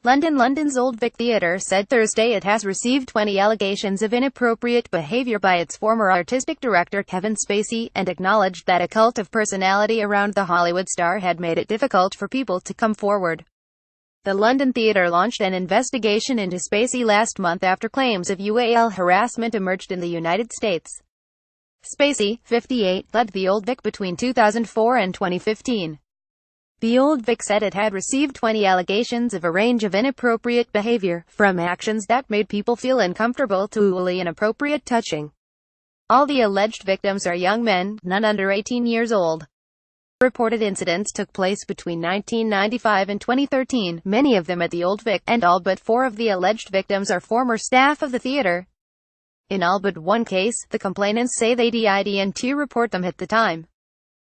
London's Old Vic Theatre said Thursday it has received 20 allegations of inappropriate behavior by its former artistic director Kevin Spacey, and acknowledged that a cult of personality around the Hollywood star had made it difficult for people to come forward. The London Theatre launched an investigation into Spacey last month after claims of UAL harassment emerged in the United States. Spacey, 58, led the Old Vic between 2004 and 2015. The Old Vic said it had received 20 allegations of a range of inappropriate behavior, from actions that made people feel uncomfortable to wholly inappropriate touching. All the alleged victims are young men, none under 18 years old. Reported incidents took place between 1995 and 2013, many of them at the Old Vic, and all but 4 of the alleged victims are former staff of the theatre. In all but one case, the complainants say they didn't report them at the time.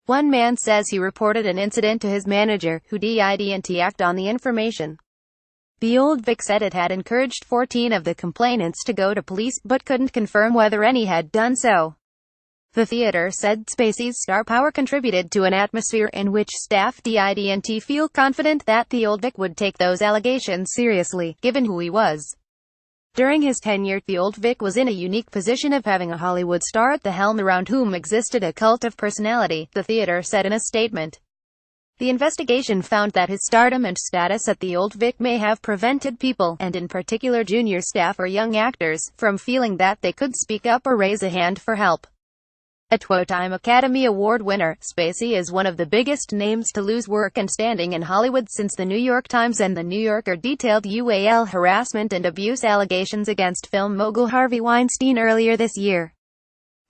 One man says he reported an incident to his manager, who didn't act on the information. The Old Vic said it had encouraged 14 of the complainants to go to police, but couldn't confirm whether any had done so. The theatre said Spacey's star power contributed to an atmosphere in which staff didn't feel confident that the Old Vic would take those allegations seriously, given who he was. During his tenure, the Old Vic was in a unique position of having a Hollywood star at the helm around whom existed a cult of personality, the theatre said in a statement. The investigation found that his stardom and status at the Old Vic may have prevented people, and in particular junior staff or young actors, from feeling that they could speak up or raise a hand for help. A two-time Academy Award winner, Spacey is one of the biggest names to lose work and standing in Hollywood since the New York Times and The New Yorker detailed UAL harassment and abuse allegations against film mogul Harvey Weinstein earlier this year.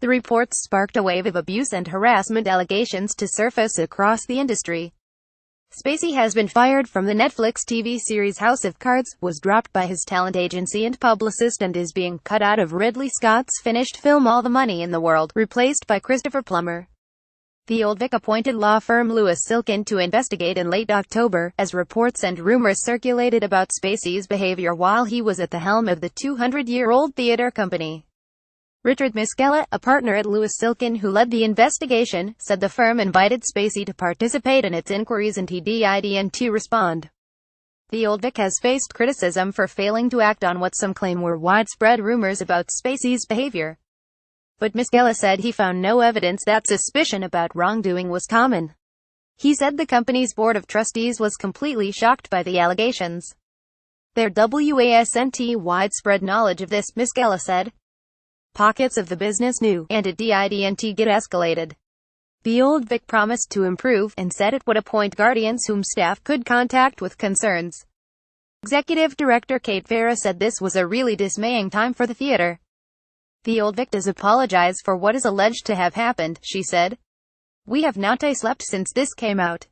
The reports sparked a wave of abuse and harassment allegations to surface across the industry. Spacey has been fired from the Netflix TV series House of Cards, was dropped by his talent agency and publicist, and is being cut out of Ridley Scott's finished film All the Money in the World, replaced by Christopher Plummer. The Old Vic appointed law firm Lewis Silkin to investigate in late October, as reports and rumors circulated about Spacey's behavior while he was at the helm of the 200-year-old theater company. Richard Miskela, a partner at Lewis Silkin who led the investigation, said the firm invited Spacey to participate in its inquiries and he didn't respond. The Old Vic has faced criticism for failing to act on what some claim were widespread rumors about Spacey's behavior. But Miskela said he found no evidence that suspicion about wrongdoing was common. He said the company's board of trustees was completely shocked by the allegations. There wasn't widespread knowledge of this, Miskela said. Pockets of the business knew, and it didn't get escalated. The Old Vic promised to improve, and said it would appoint guardians whom staff could contact with concerns. Executive Director Kate Farah said this was a really dismaying time for the theatre. The Old Vic does apologize for what is alleged to have happened, she said. We have not slept since this came out.